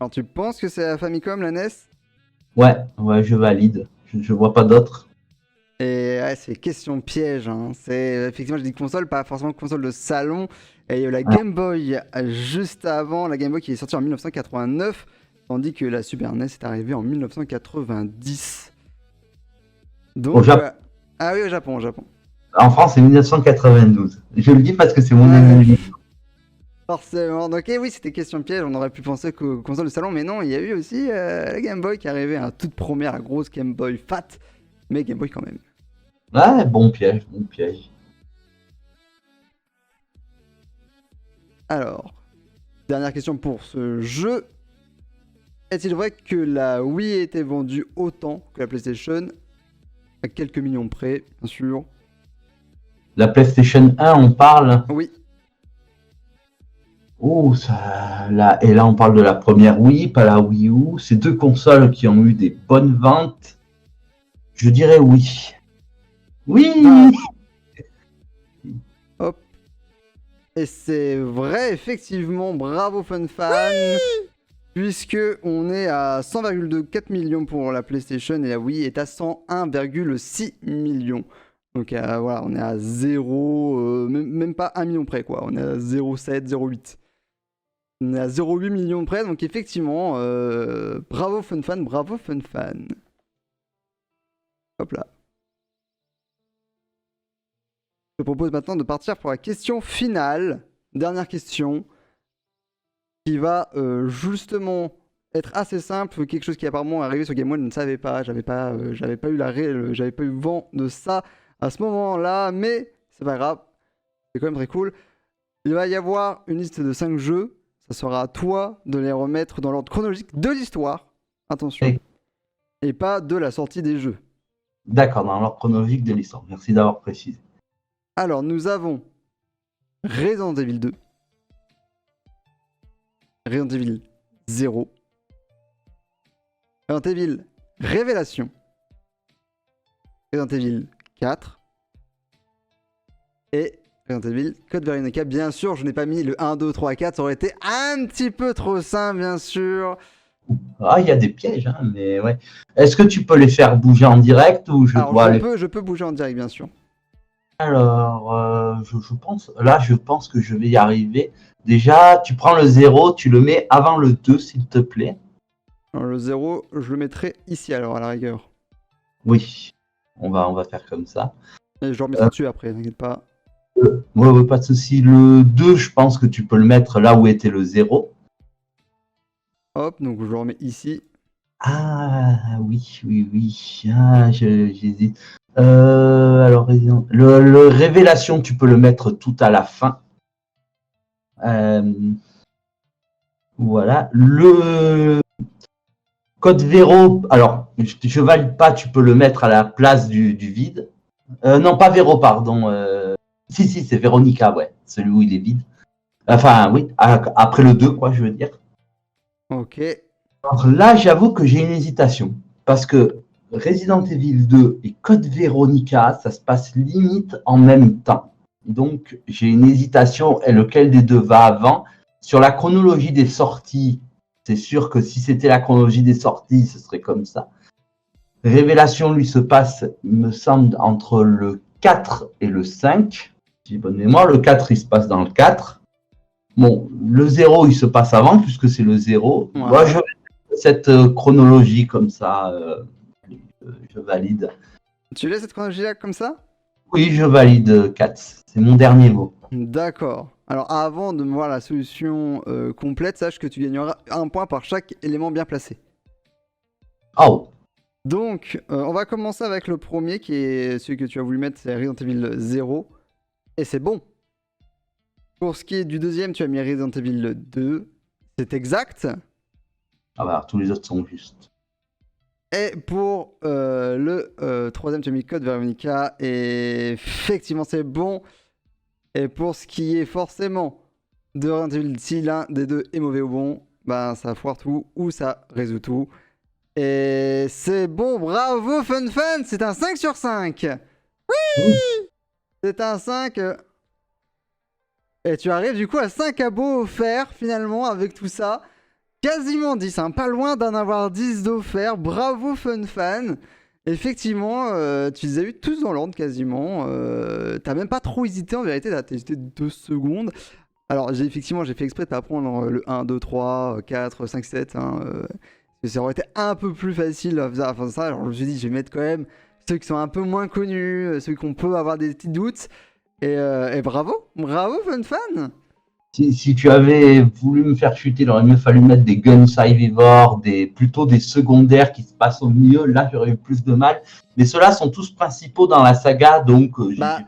Alors tu penses que c'est la Famicom, la NES? Ouais, je valide. Je vois pas d'autres. Et ouais, c'est question piège. Hein. C'est effectivement, je dis console, pas forcément console de salon. Et il y a eu la Game Boy juste avant, la Game Boy qui est sortie en 1989, tandis que la Super NES est arrivée en 1990. Donc, Au Japon. ah oui, au Japon. En France, c'est 1992. Je le dis parce que c'est mon année. Forcément. Donc, oui, c'était question piège. On aurait pu penser qu'aux consoles de salon, mais non, il y a eu aussi la Game Boy qui est arrivée, la toute première, la grosse Game Boy fat, mais Game Boy quand même. Ouais, bon piège, bon piège. Alors, dernière question pour ce jeu. Est-il vrai que la Wii a été vendue autant que la PlayStation? À quelques millions près, bien sûr. La PlayStation 1, on parle. Oui. Oh, ça, là, et là, on parle de la première Wii, pas la Wii U. C'est deux consoles qui ont eu des bonnes ventes. Je dirais oui. Oui. Hop. Et c'est vrai, effectivement. Bravo, Fun Fan. Oui, puisque on est à 100,4 millions pour la PlayStation et la Wii est à 101,6 millions. Donc voilà, on est à 0, même pas 1 million près, quoi. On est à 0,7, 0,8. On est à 0,8 millions près, donc effectivement, bravo FunFan, bravo FunFan. Hop là. Je te propose maintenant de partir pour la question finale. Dernière question. Qui va justement être assez simple. Quelque chose qui apparemment est arrivé sur Game One, je ne savais pas. J'avais pas eu vent de ça à ce moment-là. Mais c'est pas grave. C'est quand même très cool. Il va y avoir une liste de 5 jeux. Ça sera à toi de les remettre dans l'ordre chronologique de l'histoire. Attention. Oui. Et pas de la sortie des jeux. D'accord, dans l'ordre chronologique de l'histoire. Merci d'avoir précisé. Alors, nous avons Resident Evil 2, Resident Evil 0, Resident Evil Révélation, Resident Evil 4 et Resident Evil Code Veronica. Bien sûr, je n'ai pas mis le 1, 2, 3, 4, ça aurait été un petit peu trop simple, bien sûr. Ah, il y a des pièges, hein, mais ouais. Est-ce que tu peux les faire bouger en direct ou je Alors, dois je peux bouger en direct, bien sûr. Alors, je pense que je vais y arriver. Déjà, tu prends le 0, tu le mets avant le 2, s'il te plaît. Alors, le 0, je le mettrai ici, alors, à la rigueur. Oui, on va faire comme ça. Et je le remettrai dessus après, t'inquiète pas. Ouais, pas de souci. Le 2, je pense que tu peux le mettre là où était le 0. Hop, donc je le remets ici. Ah, oui. Ah, j'hésite. Alors, le Révélation, tu peux le mettre tout à la fin. Voilà. Le Code Véro, alors, je valide pas, tu peux le mettre à la place du vide. Non, pas Véro, pardon. Si, c'est Véronica, ouais. Celui où il est vide. Enfin, oui, après le 2, quoi, je veux dire. Ok. Alors là, j'avoue que j'ai une hésitation. Parce que Resident Evil 2 et Code Veronica, ça se passe limite en même temps. Donc, j'ai une hésitation. Et lequel des deux va avant? Sur la chronologie des sorties, c'est sûr que si c'était la chronologie des sorties, ce serait comme ça. Révélation, lui, se passe, il me semble, entre le 4 et le 5. Si j'ai bonne mémoire, le 4, il se passe dans le 4. Bon, le 0, il se passe avant, puisque c'est le 0. Ouais. Moi, je vais cette chronologie comme ça, je valide. Tu laisses cette chronologie-là comme ça? Oui, je valide 4. C'est mon dernier mot. D'accord. Alors avant de me voir la solution complète, sache que tu gagneras 1 point par chaque élément bien placé. Oh. Donc, on va commencer avec le premier qui est celui que tu as voulu mettre, c'est Resident Evil 0. Et c'est bon. Pour ce qui est du deuxième, tu as mis Resident Evil 2. C'est exact. Ah bah, tous les autres sont justes. Et pour le troisième, tu as mis Code Veronica. Et effectivement, c'est bon. Et pour ce qui est forcément de Resident Evil, si l'un des deux est mauvais ou bon, ben ça foire tout ou ça résout tout. Et c'est bon, bravo FunFan, c'est un 5 sur 5. Oui, c'est un 5. Et tu arrives du coup à 5 abos offerts finalement avec tout ça. Quasiment 10, hein, pas loin d'en avoir 10 d'offerts. Bravo FunFan. Effectivement, tu les as eu tous dans l'ordre quasiment. T'as même pas trop hésité en vérité, t'as hésité 2 secondes. Alors j'ai fait exprès de pas prendre le 1, 2, 3, 4, 5, 7. Hein, parce que ça aurait été un peu plus facile à faire ça. Alors je me suis dit, je vais mettre quand même ceux qui sont un peu moins connus, ceux qu'on peut avoir des petits doutes. Et bravo FunFan. Si tu avais voulu me faire chuter, il aurait mieux fallu mettre des Gun Survivor, plutôt des secondaires qui se passent au milieu. Là, j'aurais eu plus de mal. Mais ceux-là sont tous principaux dans la saga, donc j'ai pas...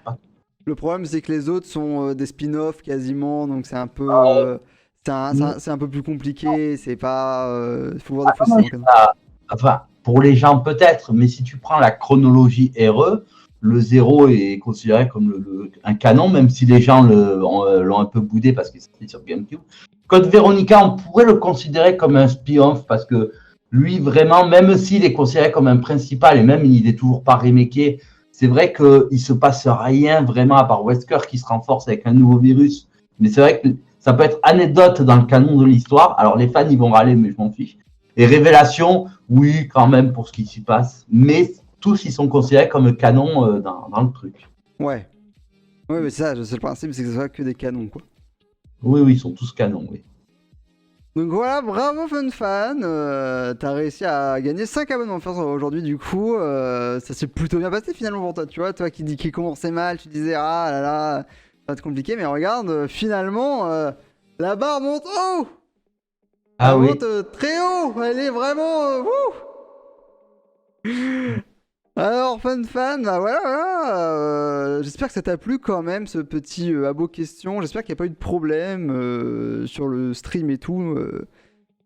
Le problème, c'est que les autres sont des spin-offs quasiment, donc c'est un peu, c'est un peu plus compliqué. C'est pas, faut voir des fois. Enfin, pour les gens peut-être, mais si tu prends la chronologie RE, le 0 est considéré comme un canon, même si les gens l'ont un peu boudé parce qu'il sortait sur GameCube. Code Veronica, on pourrait le considérer comme un spin-off parce que lui, vraiment, même s'il est considéré comme un principal et même il n'est toujours pas remaké, c'est vrai qu'il ne se passe rien vraiment à part Wesker qui se renforce avec un nouveau virus. Mais c'est vrai que ça peut être anecdote dans le canon de l'histoire. Alors les fans, ils vont râler, mais je m'en fiche. Et Révélation, oui, quand même, pour ce qui s'y passe. Mais tous ils sont considérés comme canons dans le truc. Ouais. Ouais, mais c'est le principe, c'est que ce soit que des canons, quoi. Oui, ils sont tous canons, oui. Donc voilà, bravo FunFan, t'as réussi à gagner 5 abonnements aujourd'hui du coup, ça s'est plutôt bien passé finalement pour toi, tu vois, toi qui commençait mal, tu disais ah là là, ça va être compliqué, mais regarde, finalement, la barre monte haut. Elle monte très haut, elle est vraiment... Alors FunFan, bah voilà, j'espère que ça t'a plu quand même ce petit abo question, j'espère qu'il n'y a pas eu de problème sur le stream et tout.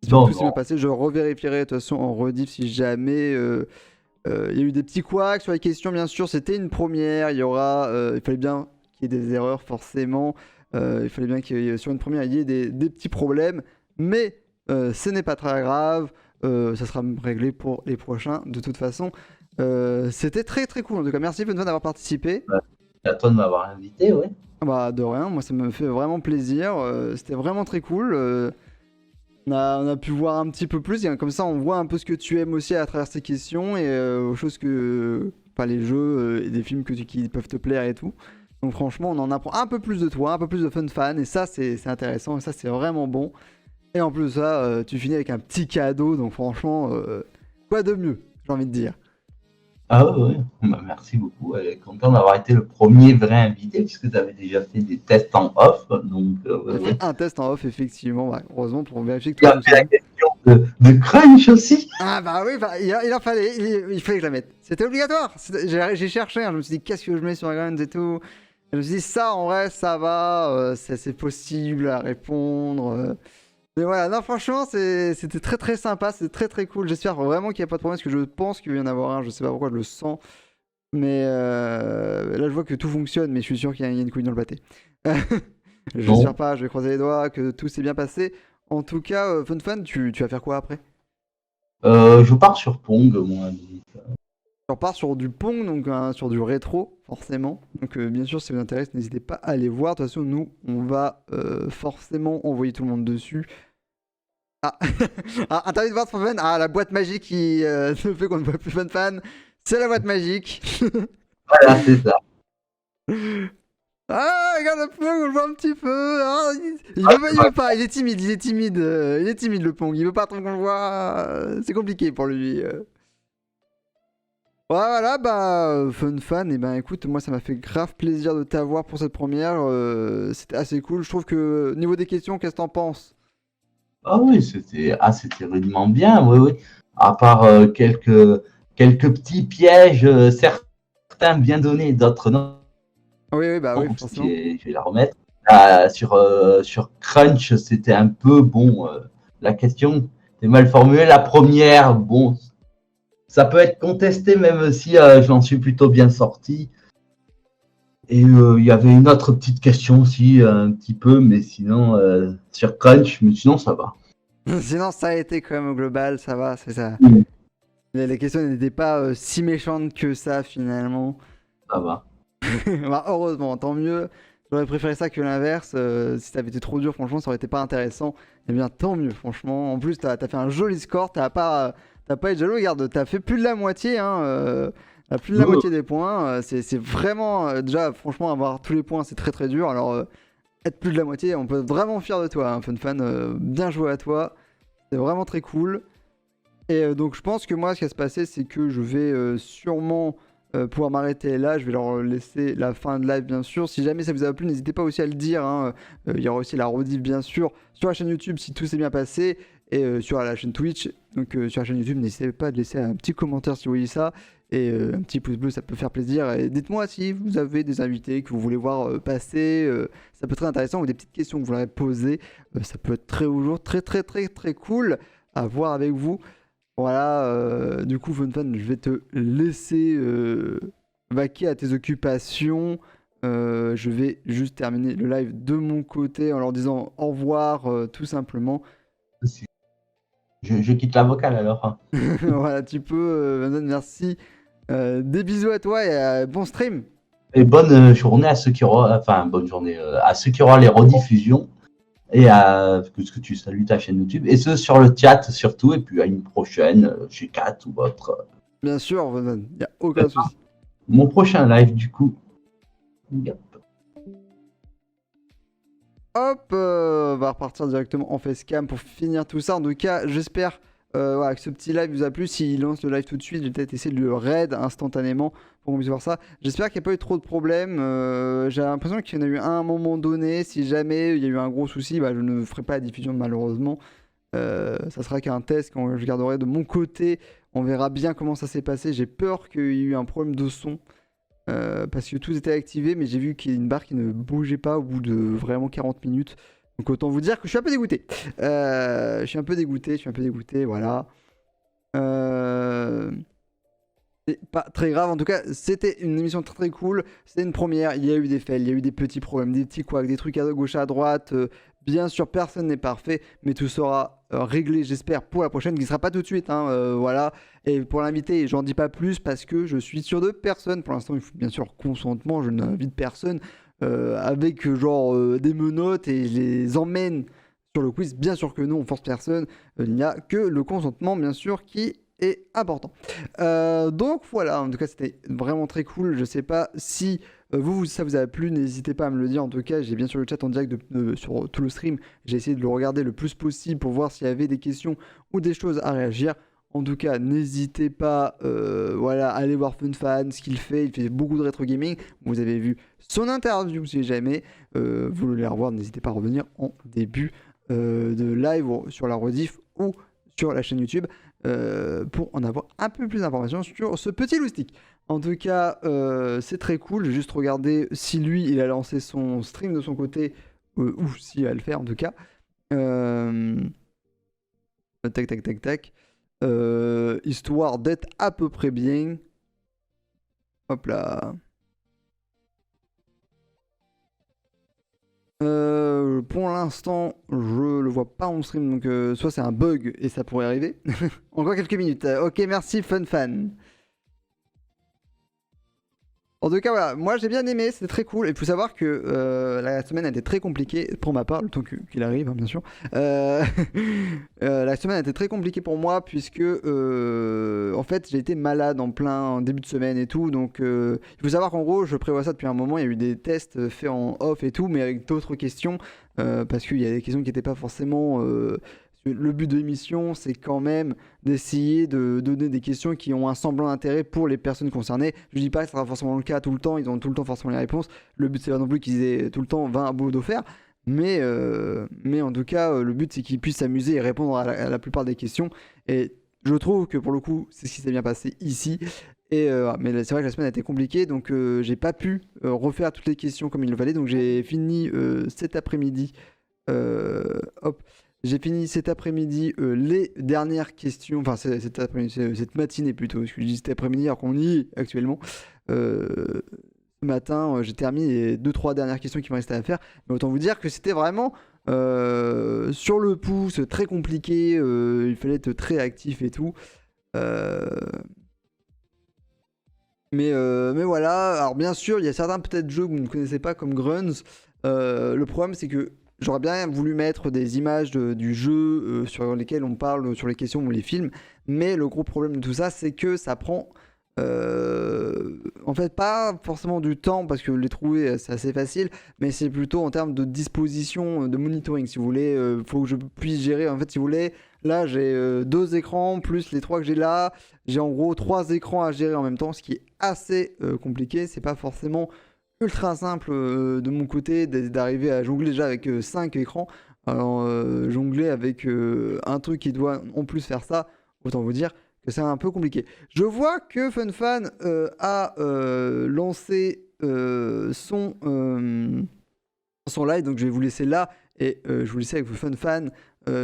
J'espère que tout s'est bien passé, je revérifierai de toute façon en rediff si jamais il y a eu des petits couacs sur les questions, bien sûr, c'était une première, il fallait bien qu'il y ait des erreurs forcément, il fallait bien sur une première il y ait des petits problèmes, mais ce n'est pas très grave, ça sera réglé pour les prochains de toute façon. C'était très très cool en tout cas, merci FunFan d'avoir participé. À toi de m'avoir invité, ouais. Bah de rien, moi ça me fait vraiment plaisir, c'était vraiment très cool. On a pu voir un petit peu plus, et comme ça on voit un peu ce que tu aimes aussi à travers ces questions et aux choses que... Enfin les jeux et des films qui peuvent te plaire et tout. Donc franchement on en apprend un peu plus de toi, un peu plus de FunFan, et ça c'est intéressant, et ça c'est vraiment bon. Et en plus de ça, tu finis avec un petit cadeau, donc franchement, quoi de mieux, j'ai envie de dire. Ah ouais, bah, merci beaucoup. Elle est contente d'avoir été le premier vrai invité puisque tu avais déjà fait des tests en off. Donc, fait un test en off, effectivement, ouais, heureusement pour vérifier que tout fonctionne. Tu as fait la question de Crunch aussi. Ah bah oui, bah, il en fallait, il fallait que je la mette. C'était obligatoire. J'ai cherché, hein, je me suis dit qu'est-ce que je mets sur la Guns et tout. Je me suis dit ça en vrai, ça va, c'est possible à répondre. Mais voilà, non, franchement, c'était très très sympa, c'était très très cool. J'espère vraiment qu'il n'y a pas de problème, parce que je pense qu'il va y en avoir un, je sais pas pourquoi, je le sens. Mais là, je vois que tout fonctionne, mais je suis sûr qu'il y a une couille dans le pâté. Je n'espère pas, je vais croiser les doigts, que tout s'est bien passé. En tout cas, FunFan, tu vas faire quoi après? Je pars sur Pong, moi. On part sur du Pong, donc sur du rétro, forcément. Donc bien sûr, si ça vous intéresse, n'hésitez pas à aller voir. De toute façon, nous, on va forcément envoyer tout le monde dessus. Ah, interview de voir FunFan. Ah, la boîte magique qui fait qu'on ne voit plus FunFan. C'est la boîte magique. Voilà, c'est ça. Ah, regarde le Pong, on le voit un petit peu. Ah, il veut pas, il est timide, il est timide le Pong. Il veut pas trop qu'on le voit. C'est compliqué pour lui. Voilà, bah, FunFan, et ben écoute, moi ça m'a fait grave plaisir de t'avoir pour cette première. C'était assez cool. Je trouve que niveau des questions, qu'est-ce que t'en penses? Ah oui, c'était rudiment bien, oui. À part quelques petits pièges, certains bien donnés, d'autres non. Oui, bah oui, forcément. Je vais la remettre. Sur Crunch, c'était un peu bon. La question est mal formulée. La première, bon, ça peut être contesté, même si je m'en suis plutôt bien sorti. Et il y avait une autre petite question aussi, un petit peu, mais sinon, sur Crunch, mais sinon, ça va. Sinon, ça a été quand même au global, ça va, c'est ça. Oui. Les questions n'étaient pas si méchantes que ça, finalement. Ça va. Bah, heureusement, tant mieux. J'aurais préféré ça que l'inverse. Si ça avait été trop dur, franchement, ça aurait été pas intéressant. Eh bien, tant mieux, franchement. En plus, t'as fait un joli score. T'as pas été jaloux. Regarde, t'as fait plus de la moitié. Hein, plus de la moitié des points. C'est vraiment... déjà, franchement, avoir tous les points, c'est très très dur. Alors, être plus de la moitié, on peut être vraiment fier de toi, hein, FunFan. Bien joué à toi. C'est vraiment très cool. Et donc, je pense que moi, ce qui va se passer, c'est que je vais sûrement... pouvoir m'arrêter là, je vais leur laisser la fin de live bien sûr. Si jamais ça vous a plu, n'hésitez pas aussi à le dire. Hein. Il y aura aussi la rediff bien sûr sur la chaîne YouTube si tout s'est bien passé et sur la chaîne Twitch. Donc sur la chaîne YouTube, n'hésitez pas à laisser un petit commentaire si vous voyez ça et un petit pouce bleu, ça peut faire plaisir. Et dites-moi si vous avez des invités que vous voulez voir passer, ça peut être très intéressant, ou des petites questions que vous voulez poser. Ça peut être très cool à voir avec vous. Voilà, du coup, FunFan, je vais te laisser vaquer à tes occupations. Je vais juste terminer le live de mon côté en leur disant au revoir, tout simplement. Je quitte la vocale alors. Voilà, tu peux, FunFan, merci. Des bisous à toi et bon stream. Et bonne journée à ceux qui auront, bonne journée à ceux qui auront les rediffusions. Et que tu salues ta chaîne YouTube, et ce sur le chat surtout, et puis à une prochaine chez Kat ou autre. Bien sûr, il n'y a aucun souci. Mon prochain live, du coup. Yep. Hop, on va repartir directement en facecam pour finir tout ça. En tout cas, j'espère voilà, que ce petit live vous a plu. S'il lance le live tout de suite, je vais peut-être essayer de le raid instantanément pour qu'on puisse voir ça. J'espère qu'il n'y a pas eu trop de problèmes. J'ai l'impression qu'il y en a eu un à un moment donné. Si jamais il y a eu un gros souci, bah, je ne ferai pas la diffusion malheureusement. Ça sera qu'un test quand je garderai de mon côté. On verra bien comment ça s'est passé. J'ai peur qu'il y ait eu un problème de son. Parce que tout était activé, mais j'ai vu qu'il y a une barre qui ne bougeait pas au bout de vraiment 40 minutes. Donc autant vous dire que je suis un peu dégoûté. Je suis un peu dégoûté, voilà. C'est pas très grave, en tout cas, c'était une émission très très cool. C'était une première, il y a eu des fails, il y a eu des petits problèmes, des petits couacs, des trucs à gauche à droite. Bien sûr, personne n'est parfait, mais tout sera réglé, j'espère, pour la prochaine, qui ne sera pas tout de suite. Hein, voilà. Et pour l'inviter, j'en dis pas plus parce que je suis sûr de personne. Pour l'instant, il faut bien sûr consentement, je n'invite personne avec genre des menottes et je les emmène sur le quiz. Bien sûr que non, on force personne. Il n'y a que le consentement, bien sûr, qui est important. Donc voilà, en tout cas c'était vraiment très cool. Je sais pas si ça vous a plu, n'hésitez pas à me le dire. En tout cas, j'ai bien sûr le chat en direct sur tout le stream. J'ai essayé de le regarder le plus possible pour voir s'il y avait des questions ou des choses à réagir. En tout cas, n'hésitez pas voilà, à aller voir FunFan, ce qu'il fait. Il fait beaucoup de rétro gaming. Vous avez vu son interview si jamais. Vous voulez la revoir, n'hésitez pas à revenir en début de live sur la rediff ou sur la chaîne YouTube. Pour en avoir un peu plus d'informations sur ce petit loustic. En tout cas, c'est très cool. J'ai juste regardé si lui, il a lancé son stream de son côté, ou s'il va le faire en tout cas. Tac, tac, tac, tac. Histoire d'être à peu près bien. Hop là. Pour l'instant, je le vois pas en stream, donc soit c'est un bug et ça pourrait arriver. Encore quelques minutes. Ok, merci FunFan. En tout cas, voilà, moi j'ai bien aimé, c'était très cool. Il faut savoir que la semaine a été très compliquée, pour ma part, le temps qu'il arrive, hein, bien sûr. La semaine a été très compliquée pour moi, puisque en fait j'ai été malade en plein début de semaine et tout. Donc il faut savoir qu'en gros, je prévois ça depuis un moment. Il y a eu des tests faits en off et tout, mais avec d'autres questions, parce qu'il y a des questions qui n'étaient pas forcément. Le but de l'émission, c'est quand même d'essayer de donner des questions qui ont un semblant d'intérêt pour les personnes concernées. Je dis pas que ce sera forcément le cas tout le temps, ils ont tout le temps forcément les réponses. Le but, c'est pas non plus qu'ils aient tout le temps 20 bouts d'offerts. Mais en tout cas, le but, c'est qu'ils puissent s'amuser et répondre à la plupart des questions. Et je trouve que pour le coup, c'est ce qui s'est bien passé ici. Mais c'est vrai que la semaine a été compliquée, donc j'ai pas pu refaire toutes les questions comme il le fallait. Donc j'ai fini cet après-midi. Hop. J'ai fini cet après-midi les dernières questions, enfin cette matinée plutôt, parce que je dis cet après-midi alors qu'on y est actuellement. Ce matin, j'ai terminé les 2-3 dernières questions qui me restaient à faire. Mais autant vous dire que c'était vraiment sur le pouce, très compliqué, il fallait être très actif et tout. Mais voilà, alors bien sûr, il y a certains peut-être jeux que vous ne connaissez pas comme Grunz. Le problème c'est que j'aurais bien voulu mettre des images du jeu sur lesquelles on parle, sur les questions ou les films, mais le gros problème de tout ça c'est que ça prend en fait pas forcément du temps parce que les trouver c'est assez facile, mais c'est plutôt en termes de disposition, de monitoring si vous voulez. Faut que je puisse gérer, en fait si vous voulez, là j'ai 2 écrans plus les 3 que j'ai là. J'ai en gros 3 écrans à gérer en même temps, ce qui est assez compliqué. C'est pas forcément ultra simple de mon côté d'arriver à jongler déjà avec 5 écrans. Alors jongler avec un truc qui doit en plus faire ça, autant vous dire que c'est un peu compliqué. Je vois que FunFan a lancé son live, donc je vais vous laisser là et je vous laisse avec FunFan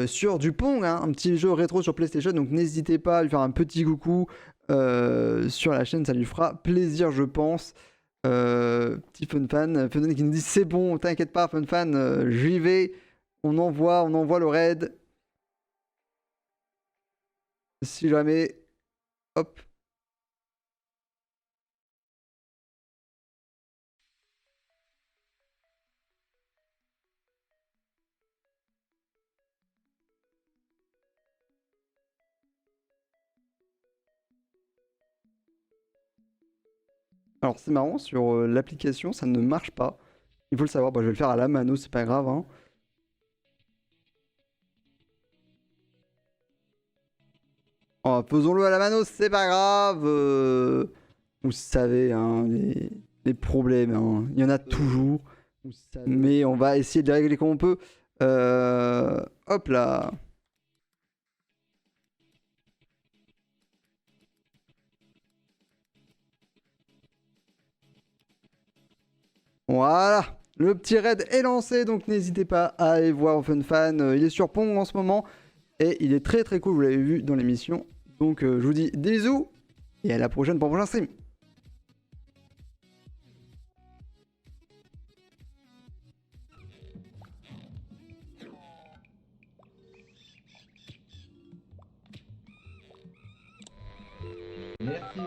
sur du Pong, hein, un petit jeu rétro sur PlayStation. Donc n'hésitez pas à lui faire un petit coucou sur la chaîne, ça lui fera plaisir, je pense. Petit FunFan qui nous dit c'est bon, t'inquiète pas, FunFan, j'y vais. On envoie le raid. Si jamais, hop. Alors c'est marrant, sur l'application, ça ne marche pas. Il faut le savoir. Bon, je vais le faire à la mano, c'est pas grave. Hein. Oh, faisons-le à la mano, c'est pas grave. Vous savez, hein, les problèmes, hein, il y en a toujours. Mais on va essayer de les régler comme on peut. Hop là. Voilà, le petit raid est lancé, donc n'hésitez pas à aller voir FunFan. Il est sur Pong en ce moment et il est très très cool, vous l'avez vu dans l'émission. Donc je vous dis des bisous et à la prochaine pour un prochain stream.